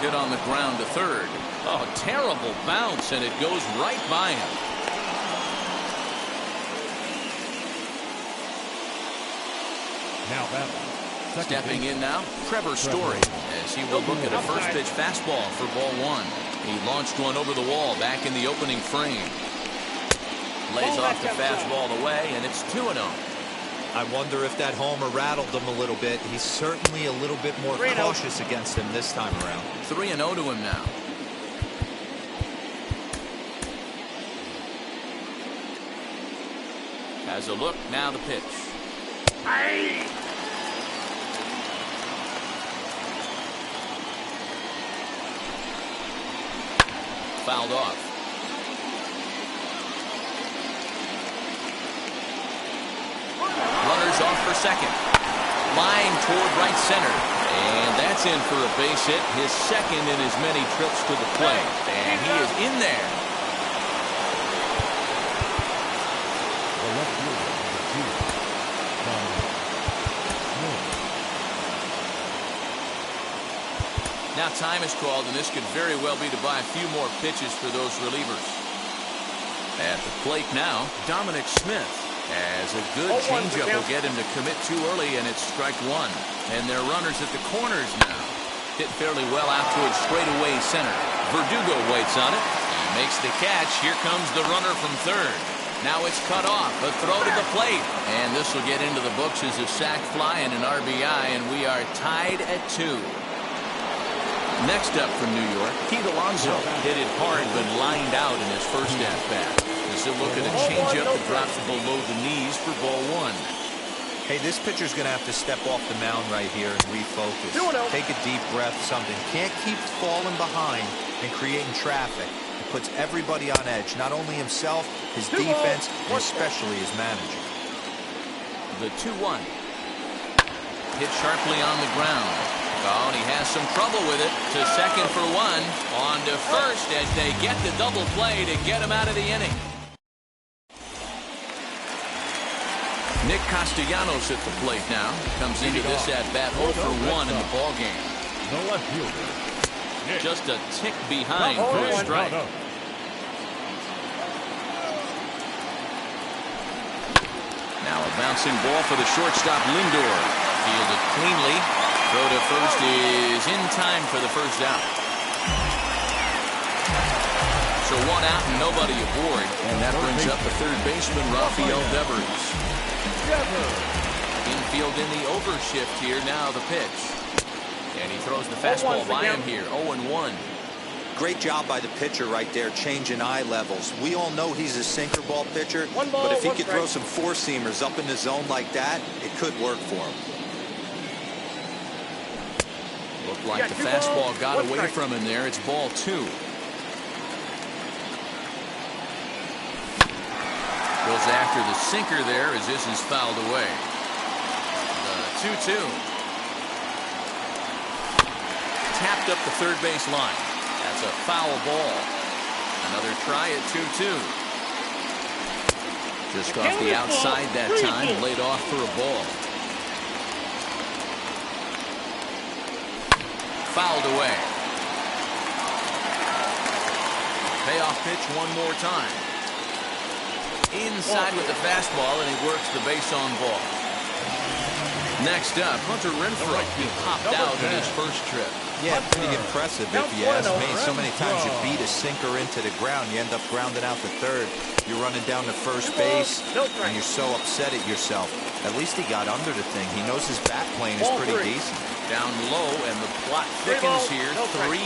Hit on the ground to third. Oh, terrible bounce, and it goes right by him. Now that stepping in now, Trevor Story, as he will look at a first pitch fastball for ball one. He launched one over the wall back in the opening frame. Lays off the fastball away, and it's 2-0. I wonder if that homer rattled him a little bit. He's certainly a little bit more cautious against him this time around. 3-0 to him now. Has a look, now the pitch. Fouled off. Runners off for second. Line toward right center. And that's in for a base hit. His second in as many trips to the plate. And he is in there. Now time is called, and this could very well be to buy a few more pitches for those relievers. At the plate now, Dominic Smith has a good changeup. Will get him to commit too early, and it's strike one. And their runners at the corners now. Hit fairly well out towards straightaway center. Verdugo waits on it. He makes the catch. Here comes the runner from third. Now it's cut off. A throw to the plate. And this will get into the books as a sac fly and an RBI, and we are tied at 2. Next up from New York, Pete Alonso hit it hard but lined out in his first at-bat. As he'll look at a changeup that drops below the knees for ball one. Hey, this pitcher's going to have to step off the mound right here and refocus. Take a deep breath, something. Can't keep falling behind and creating traffic. It puts everybody on edge, not only himself, his defense, and especially his manager. The 2-1. Hit sharply on the ground. Oh, and he has some trouble with it. To second for one. On to first as they get the double play to get him out of the inning. Nick Castellanos at the plate now. Comes into this at-bat 0 for 1 in the ballgame. the left fielder. Just a tick behind for a strike. Now a bouncing ball for the shortstop Lindor. Fielded cleanly. Throw to first is in time for the first out. So one out and nobody aboard. And that brings up the third baseman, Rafael Devers. Infield in the overshift here. Now the pitch. And he throws the fastball by him here. 0-1. Great job by the pitcher right there, changing eye levels. We all know he's a sinker ball pitcher, but if he could throw some four-seamers up in the zone like that, it could work for him. Looked like the fastball got away from him there. It's ball 2. Goes after the sinker there as this is fouled away. The 2-2. Tapped up the third base line. That's a foul ball. Another try at 2-2. Just off the outside that time, laid off for a ball. Fouled away. Payoff pitch one more time. Inside with the fastball, and he works the base on ball. Next up, Hunter Renfroe. He popped out in his first trip. Yeah, pretty impressive if you ask me. So many times you beat a sinker into the ground, you end up grounding out to third. You're running down to first base, and you're so upset at yourself. At least he got under the thing. He knows his bat plane is pretty decent. Down low, and the plot thickens here. 3-0.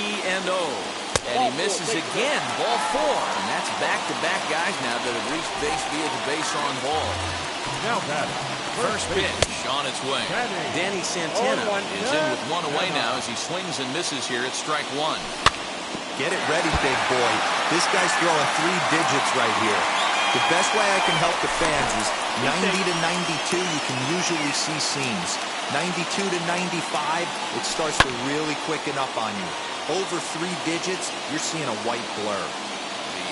And he misses again. Ball 4. And that's back-to-back guys now that have reached base via the base on ball. Now that first pitch on its way. Danny Santana is in with one away now as he swings and misses here at strike 1. Get it ready, big boy. This guy's throwing 3 digits right here. The best way I can help the fans is 90 to 92, you can usually see seams. 92 to 95, it starts to really quicken up on you. Over 3 digits, you're seeing a white blur.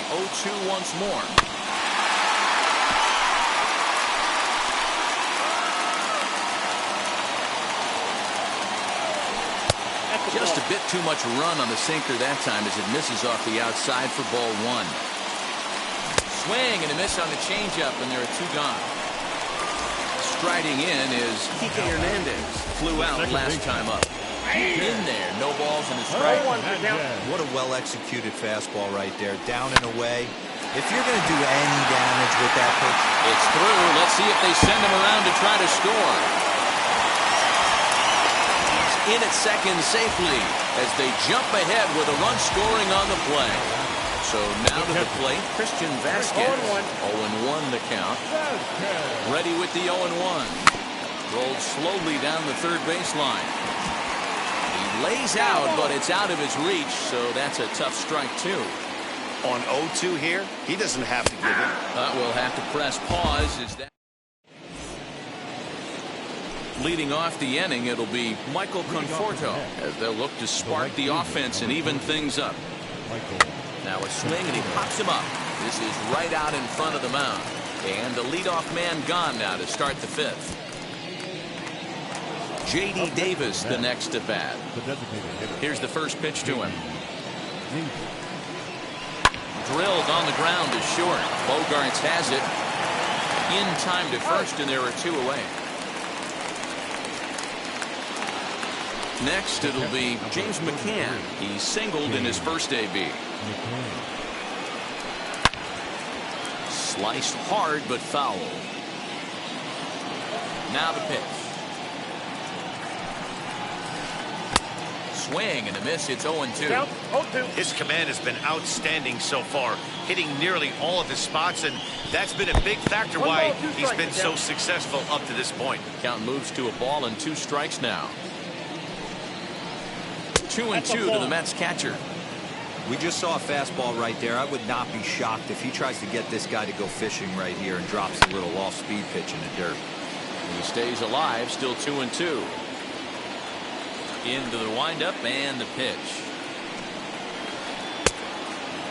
The 0-2 once more. Just a bit too much run on the sinker that time as it misses off the outside for ball one. Swing and a miss on the changeup, and there are two gone. Striding in is Kike Hernandez. Flew out last time up. In there, no balls and a strike. What a well-executed fastball right there. Down and away. If you're going to do any damage with that pitch, it's through. Let's see if they send him around to try to score. He's in at second safely as they jump ahead with a run scoring on the play. So now to the plate, Christian Vasquez. 0-1 the count. Ready with the 0-1. Rolled slowly down the third baseline. He lays out, but it's out of his reach, so that's a tough strike, too. On 0-2 here, he doesn't have to give it. We'll have to press pause. Is that leading off the inning? It'll be Michael Conforto as they'll look to spark the offense and even things up. Now a swing and he pops him up. This is right out in front of the mound, and the leadoff man gone now to start the fifth. J.D. Davis the next at bat. Here's the first pitch to him. Drilled on the ground is short. Bogarts has it in time to first, and there are two away. Next, it'll be James McCann. He singled in his first AB. Sliced hard, but foul. Now the pitch. Swing and a miss. It's 0-2. His command has been outstanding so far, hitting nearly all of his spots, and that's been a big factor why he's been so successful up to this point. Count moves to a ball and 2 strikes now. 2-2 to the Mets catcher. We just saw a fastball right there. I would not be shocked if he tries to get this guy to go fishing right here and drops a little off-speed pitch in the dirt. He stays alive, still 2-2. Into the windup and the pitch.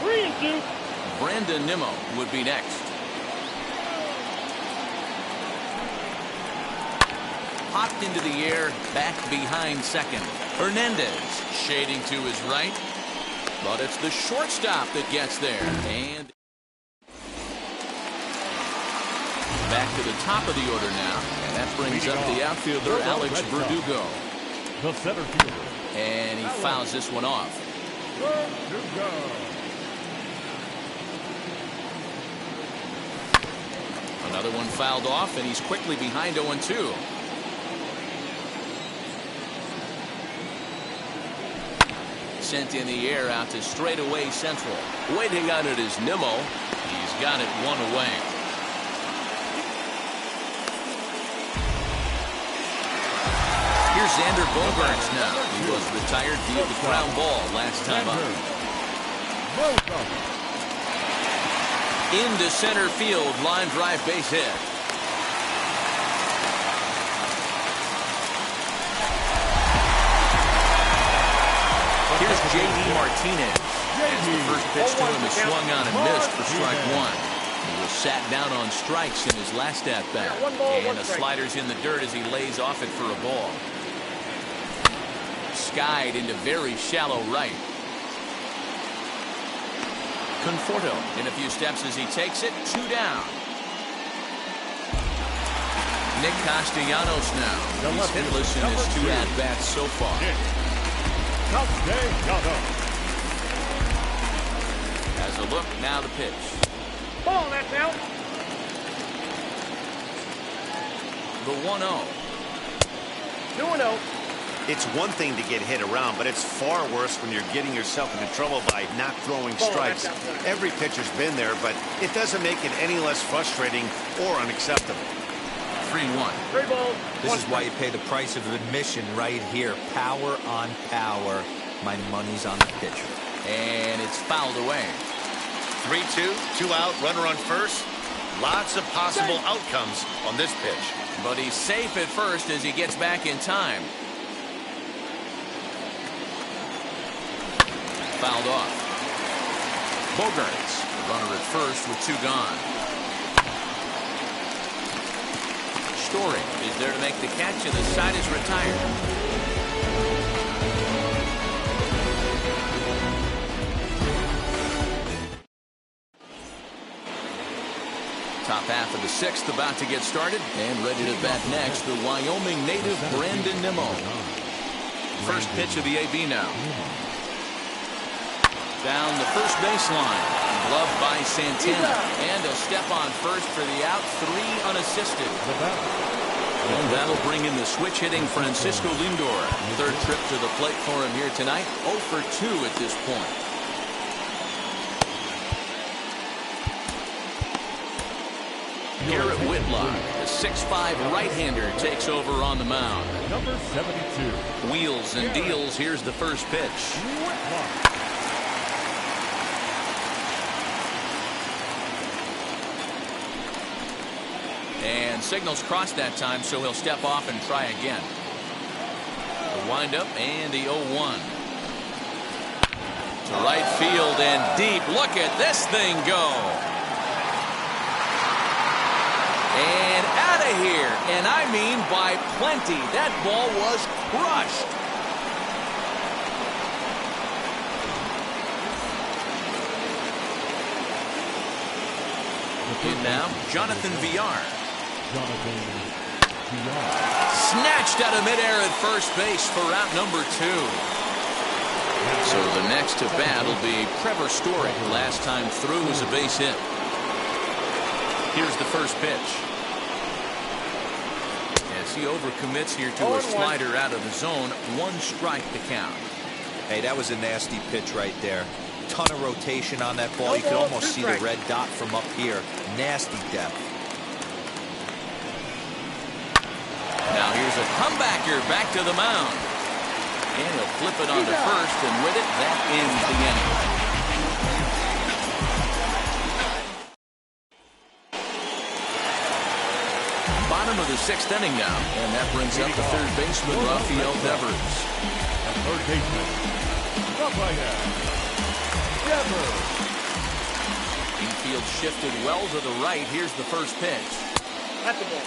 3-2. Brandon Nimmo would be next. Popped into the air, back behind second. Hernandez shading to his right, but it's the shortstop that gets there. And back to the top of the order now, and that brings up the outfielder Alex Verdugo. The center fielder. And he fouls this one off. Another one fouled off, and he's quickly behind 0-2. Sent in the air out to straightaway central. Waiting on it is Nimmo. He's got it one away. Here's Xander Bogaerts now. He was retired via the ground ball last time up. Into center field, line drive base hit. Here's J.D. Martinez. As the first pitch to him is swung on and missed for strike one. He was sat down on strikes in his last at-bat. And the slider's in the dirt as he lays off it for a ball. Skied into very shallow right. Conforto in a few steps as he takes it. 2 down. Nick Castellanos now. He's hitless in his 2 at-bats so far. As a look, now the pitch. Ball, that's out. The 1-0. 2-0. It's one thing to get hit around, but it's far worse when you're getting yourself into trouble by not throwing strikes. Every pitcher's been there, but it doesn't make it any less frustrating or unacceptable. 3-1. 3 balls. This is why you pay the price of admission right here. Power on power. My money's on the pitcher. And it's fouled away. 3-2, 2 out, runner on first. Lots of possible outcomes on this pitch. But he's safe at first as he gets back in time. Fouled off. Bogaerts, the runner at first with 2 gone. Story is there to make the catch, and the side is retired. Half of the sixth about to get started, and ready to bat next, the Wyoming native Brandon Nimmo. First pitch of the AB now. Down the first baseline, gloved by Santana, and a step on first for the out, 3 unassisted. And that'll bring in the switch hitting Francisco Lindor. Third trip to the plate for him here tonight, 0 for 2 at this point. Garrett Whitlock, the 6'5" right-hander, takes over on the mound. Number 72. Wheels and deals. Here's the first pitch. And signals crossed that time, so he'll step off and try again. The windup and the 0-1. To right field and deep. Look at this thing go. And out of here, and I mean by plenty. That ball was crushed. In now, Jonathan Villar. Snatched out of midair at first base for out number 2. So the next to bat will be Trevor Story. Last time through was a base hit. Here's the first pitch. As he overcommits here to a slider out of the zone, 1 strike to count. Hey, that was a nasty pitch right there. Ton of rotation on that ball. You could almost see the red dot from up here. Nasty depth. Now here's a comebacker back to the mound. And he'll flip it onto first, and with it, that ends the inning. Bottom of the 6th inning now, and that brings up the third baseman, Rafael Devers. And third baseman, Rafael Devers. Infield shifted well to the right. Here's the first pitch. That's the ball.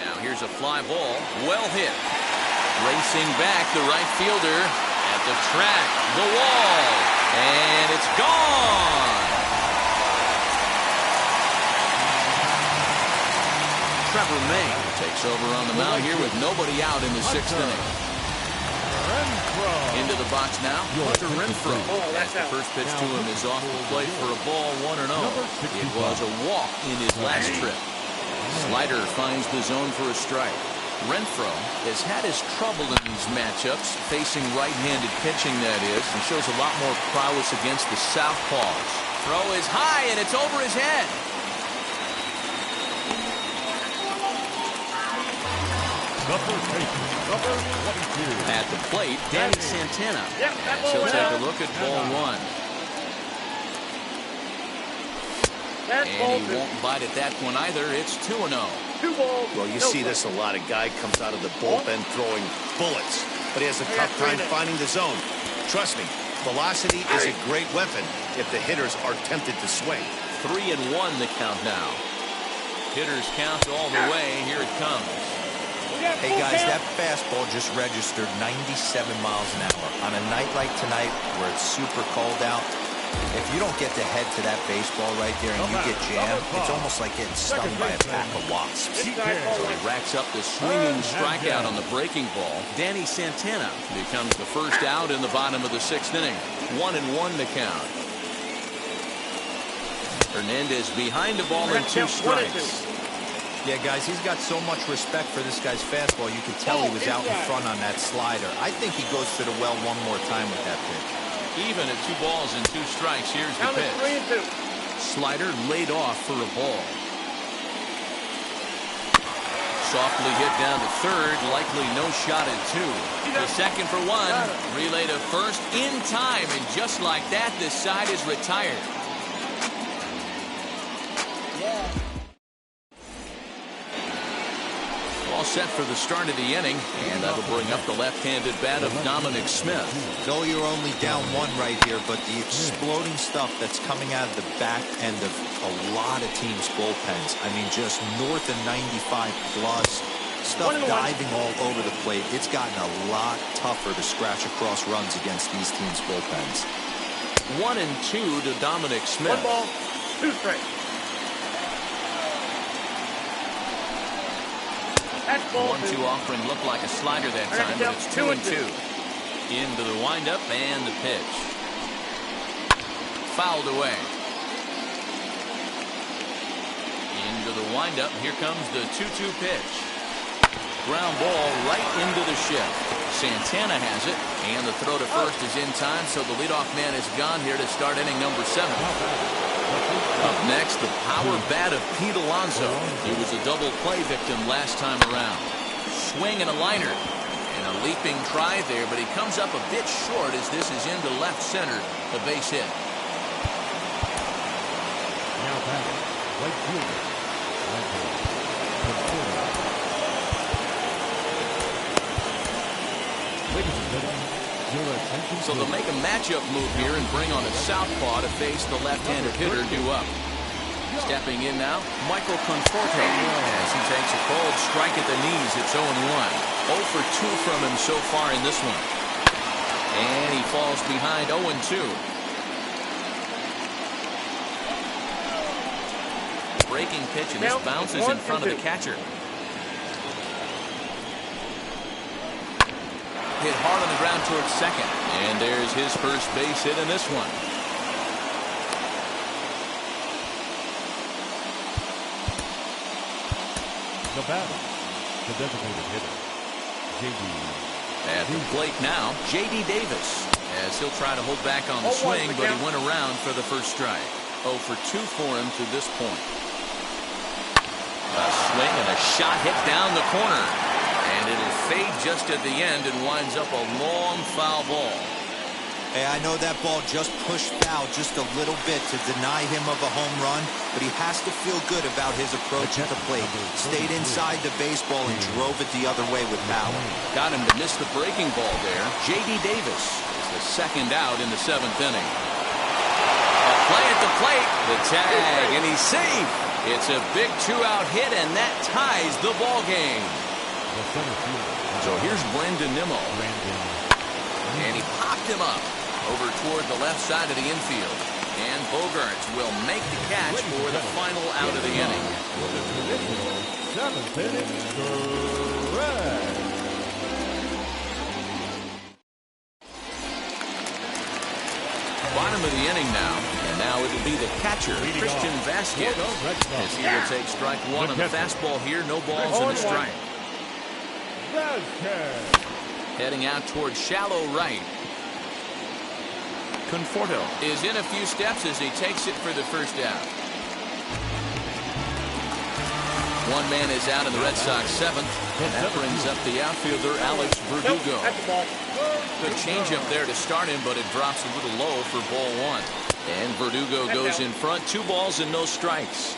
Now here's a fly ball, well hit. Racing back, the right fielder at the track, the wall, and it's gone. Trevor May takes over on the mound here with nobody out in the 6th inning. Into the box now, Hunter Renfroe. The first pitch to him is off the plate for a ball, 1-0. It was a walk in his last trip. Slider finds the zone for a strike. Renfroe has had his trouble in these matchups, facing right-handed pitching, that is, and shows a lot more prowess against the southpaws. Throw is high, and it's over his head. Number 22. At the plate, Danny Santana. She'll take a look at ball 1. And he won't bite at that one either. It's 2-0. 2 balls. Well, you see this a lot. A guy comes out of the bullpen throwing bullets, but he has a tough time finding the zone. Trust me, velocity is a great weapon if the hitters are tempted to swing. 3-1 the count now. Hitters count all the way. Here it comes. Hey, guys, that fastball just registered 97 miles an hour. On a night like tonight where it's super cold out, if you don't get the head to that baseball right there and you get jammed, it's almost like getting stung by a pack of wasps. So he racks up the swinging strikeout on the breaking ball. Danny Santana becomes the first out in the bottom of the 6th inning. 1-1 the count. Hernandez behind the ball and 2 strikes. Yeah, guys, he's got so much respect for this guy's fastball. You could tell he was out in front on that slider. I think he goes to the well one more time with that pitch. Even at 2 balls and 2 strikes, here's the pitch. 3-2. Slider laid off for a ball. Softly hit down to third, likely no shot at 2. The second for 1, relay to first in time, and just like that, this side is retired. All set for the start of the inning, and that'll bring up the left-handed bat of Dominic Smith. Though you're only down 1 right here, but the exploding stuff that's coming out of the back end of a lot of teams' bullpens. I mean, just north of 95 plus. Stuff diving all over the plate. It's gotten a lot tougher to scratch across runs against these teams' bullpens. 1-2 to Dominic Smith. 1 ball, 2 strikes. That's ball 1-2 offering looked like a slider that time, but it's 2-2. Into the windup and the pitch. Fouled away. Into the windup. Here comes the 2-2 pitch. Ground ball right into the shift. Santana has it, and the throw to first is in time, so the leadoff man is gone here to start inning number 7. Up next, the power bat of Pete Alonso. He was a double play victim last time around. Swing and a liner, and a leaping try there, but he comes up a bit short as this is into left center, the base hit. Now batting, right fielder. So they'll make a matchup move here and bring on a southpaw to face the left-handed hitter due up. Stepping in now, Michael Conforto. As he takes a cold strike at the knees, it's 0-1. 0 for 2 from him so far in this one. And he falls behind 0-2. Breaking pitch, and this bounces in front of the catcher. Hit hard on the ground towards second. And there's his first base hit in this one. The batter, the designated hitter, J.D. At the plate now, J.D. Davis. As he'll try to hold back on the swing, but he went around for the first strike. 0 for 2 for him to this point. A swing and a shot hit down the corner. And it'll fade just at the end and winds up a long foul ball. Hey, I know that ball just pushed foul just a little bit to deny him of a home run, but he has to feel good about his approach at the plate. Stayed inside the baseball and drove it the other way with power. Got him to miss the breaking ball there. J.D. Davis is the second out in the 7th inning. A play at the plate, the tag, and he's safe. It's a big 2-out hit, and that ties the ball game. So here's Brandon Nimmo. And he popped him up over toward the left side of the infield. And Bogaerts will make the catch for the final out of the inning. 7th inning, correct. Bottom of the inning now. And now it'll be the catcher, Christian Vasquez. As he will take strike 1 on the fastball here. No balls and a strike. Heading out towards shallow right. Conforto is in a few steps as he takes it for the first out. One man is out in the Red Sox 7th. And that brings up the outfielder, Alex Verdugo. Good changeup there to start him, but it drops a little low for ball 1. And Verdugo goes in front. 2 balls and no strikes.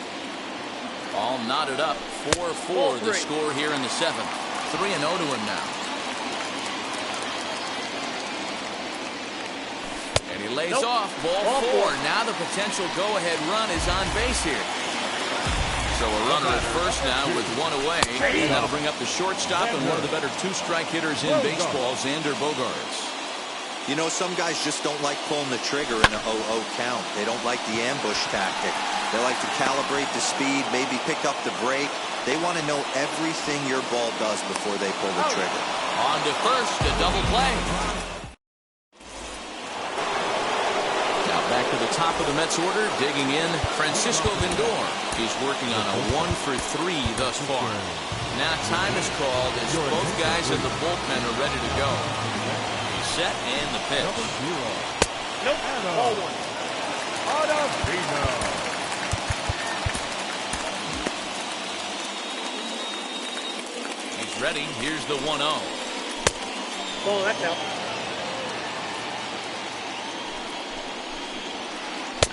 All knotted up. 4-4 the score here in the 7th. 3-0 to him now. And he lays off. Ball 4. Now the potential go-ahead run is on base here. So a runner at first now with 1 away. And that'll bring up the shortstop and one of the better 2-strike hitters in baseball, Xander Bogaerts. You know, some guys just don't like pulling the trigger in a 0-0 count. They don't like the ambush tactic. They like to calibrate the speed, maybe pick up the brake. They want to know everything your ball does before they pull the trigger. On to first, a double play. Now back to the top of the Mets order, digging in, Francisco Lindor. He's working on a 1 for 3 thus far. Now time is called as both guys in the bullpen are ready to go. He's set and the pitch. Nope, ball 1. He's ready. Here's the 1-0. Oh, that's out.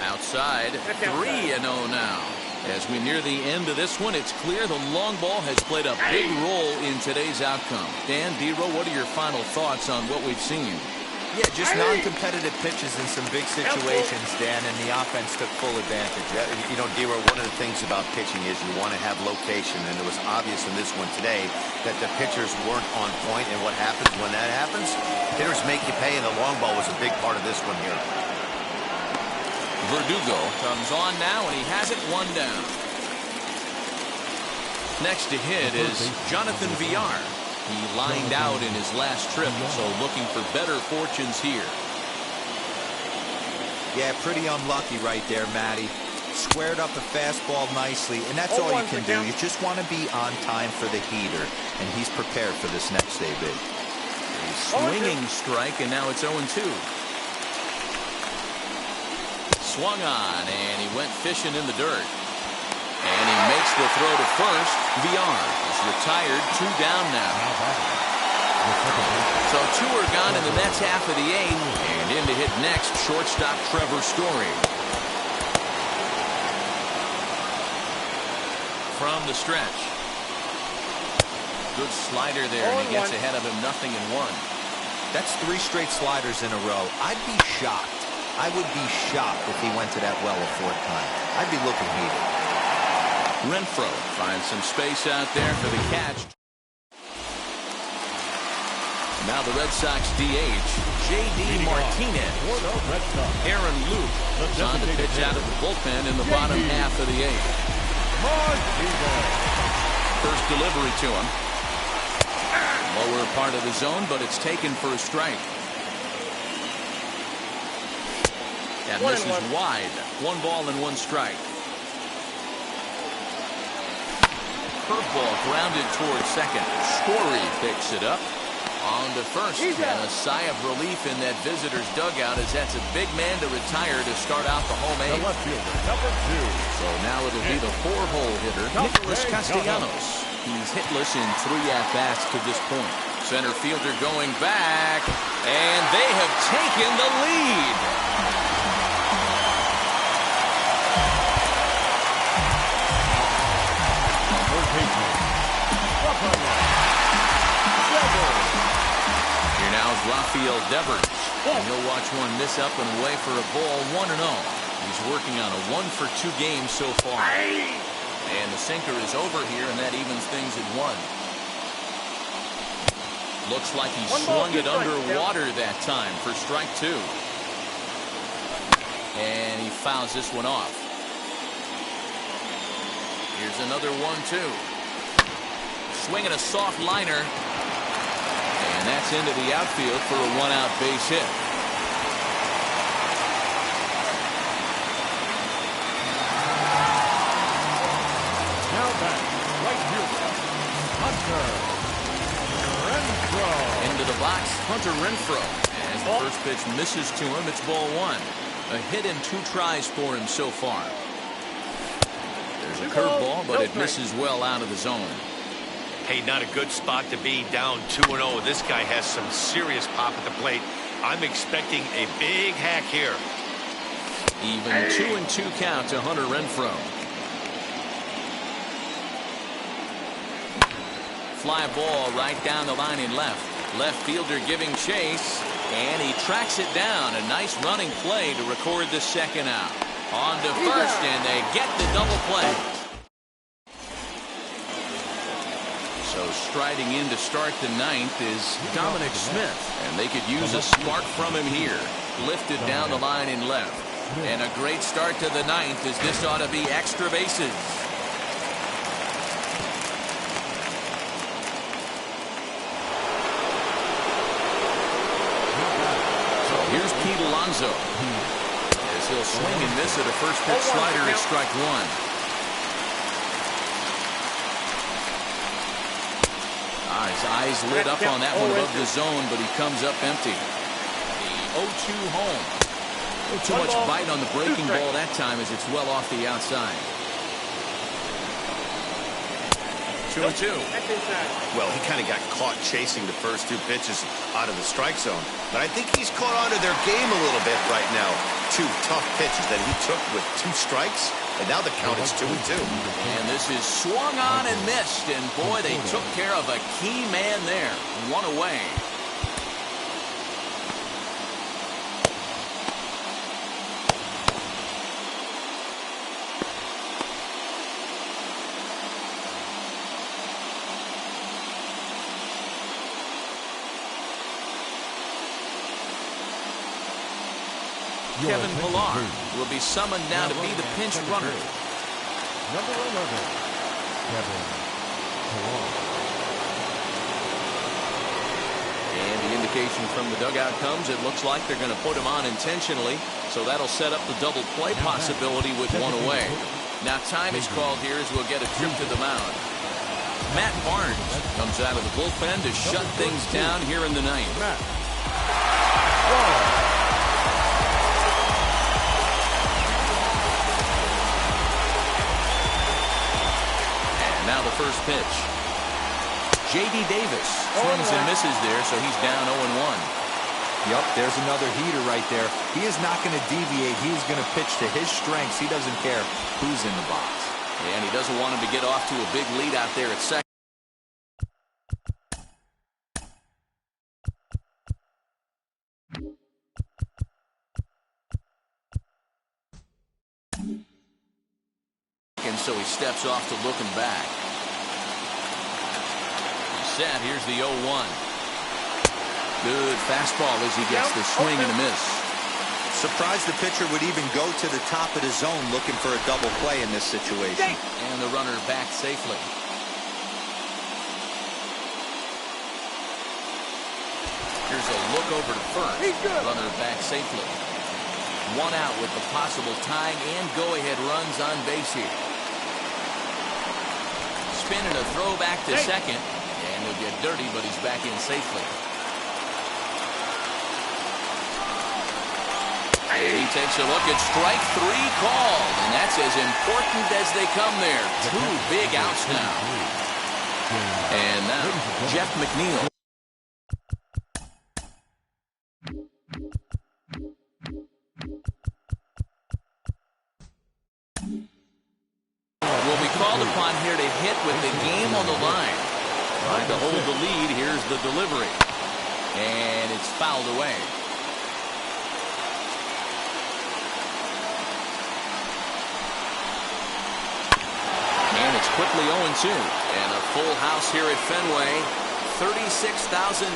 Outside, 3-0 now. As we near the end of this one, it's clear the long ball has played a big role in today's outcome. Dan, D-Row, what are your final thoughts on what we've seen? Yeah, just non-competitive pitches in some big situations, Dan, and the offense took full advantage. You know, D-Roy, one of the things about pitching is you want to have location, and it was obvious in this one today that the pitchers weren't on point, and what happens when that happens? Hitters make you pay, and the long ball was a big part of this one here. Verdugo comes on now, and he has it one down. Next to hit is Jonathan Villar. He lined out in his last trip, so looking for better fortunes here. Yeah, pretty unlucky right there, Matty. Squared up a fastball nicely, and that's all you can do. You just want to be on time for the heater, and he's prepared for this next AB. A swinging strike, and now it's 0-2. Swung on, and he went fishing in the dirt. And he makes the throw to first. Villar is retired, 2 down now. So 2 are gone in the Mets half of the 8th. And in to hit next, shortstop Trevor Story. From the stretch. Good slider there, and he gets ahead of him, 0-1. That's 3 straight sliders in a row. I'd be shocked. I would be shocked if he went to that well a 4th time. I'd be looking heated. Renfroe finds some space out there for the catch. Now the Red Sox DH, J.D. Martinez. Aaron Luke is on to pitch out of the bullpen in the bottom half of the 8th. First delivery to him. Lower part of the zone, but it's taken for a strike. And this is wide. 1 ball and 1 strike. Curveball grounded towards second. Story picks it up. On to first. And a sigh of relief in that visitor's dugout as that's a big man to retire to start out the home 8th. The left fielder, number 2. So now it'll be the 4-hole hitter, Nicholas Castellanos. He's hitless in 3 at-bats to this point. Center fielder going back. And they have taken the lead. Here now is Rafael Devers. And he'll watch one miss up and away for a ball, 1-0. He's working on a 1-for-2 game so far. And the sinker is over here, and that evens things at 1. Looks like he swung it underwater that time for strike 2. And he fouls this one off. Here's another 1-2. Swinging a soft liner. And that's into the outfield for a 1-out base hit. Now back, right fielder, Hunter Renfroe. Into the box, Hunter Renfroe. As the first pitch misses to him, it's ball 1. A hit in 2 tries for him so far. There's a curveball, but it misses well out of the zone. Hey, not a good spot to be, down 2-0. This guy has some serious pop at the plate. I'm expecting a big hack here. Even 2-2 count to Hunter Renfroe. Fly ball right down the line in left. Left fielder giving chase, and he tracks it down. A nice running play to record the 2nd out. On to first, and they get the double play. So striding in to start the 9th is Dominic Smith, and they could use a spark from him here. Lifted down the line in left. And a great start to the 9th as this ought to be extra bases. So here's Pete Alonso. As he'll swing and miss at a first pitch slider at strike 1. His eyes lit up on that one above the zone, but he comes up empty. The 0-2 home. A little too much bite on the breaking ball that time as it's well off the outside. 2-2. Well, he kind of got caught chasing the first 2 pitches out of the strike zone. But I think he's caught onto their game a little bit right now. 2 tough pitches that he took with 2 strikes. And now the count is 2-2. And this is swung on and missed. And boy, they took care of a key man there. 1 away. Kevin Pillar will be summoned now to be the pinch runner. Number 11, Kevin Pillar. And the indication from the dugout comes, it looks like they're going to put him on intentionally, so that'll set up the double play possibility with one away. Now time is called here as we'll get a trip to the mound. Matt Barnes comes out of the bullpen to shut things down here in the ninth. And now the first pitch. J.D. Davis swings and misses there, so he's down 0-1. Yep, there's another heater right there. He is not going to deviate. He's going to pitch to his strengths. He doesn't care who's in the box. And he doesn't want him to get off to a big lead out there at second. And so he steps off to looking back. Set. Here's the 0-1. Good fastball as he gets the swing and a miss. Surprised the pitcher would even go to the top of the zone looking for a double play in this situation. And the runner back safely. Here's a look over to first. Runner back safely. One out with the possible tying and go-ahead runs on base here. Spin and a throw back to second. And he'll get dirty, but he's back in safely. And he takes a look at strike three called, and that's as important as they come there. Two big outs now. And now, Jeff McNeil. Will be called upon here to hit with the game on the line. Trying to hold the lead. Here's the delivery. And it's fouled away. And it's quickly 0-2. And a full house here at Fenway. 36,984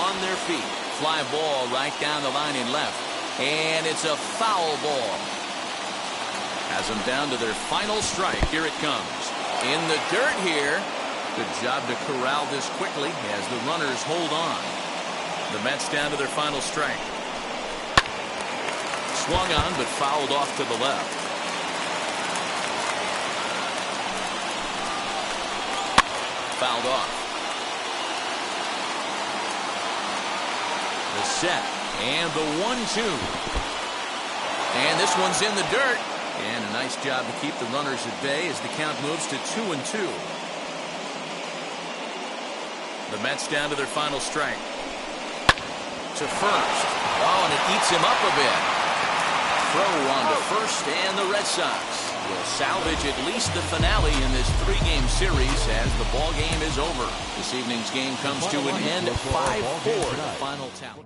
on their feet. Fly ball right down the line in left. And it's a foul ball. Has them down to their final strike. Here it comes. In the dirt here. Good job to corral this quickly as the runners hold on. The Mets down to their final strike. Swung on but fouled off to the left. Fouled off. The set and the 1-2. And this one's in the dirt. And a nice job to keep the runners at bay as the count moves to 2-2. The Mets down to their final strike. To first. Oh, and it eats him up a bit. Throw on to first, and the Red Sox will salvage at least the finale in this three-game series as the ball game is over. This evening's game comes to an end 5-4, the final tally.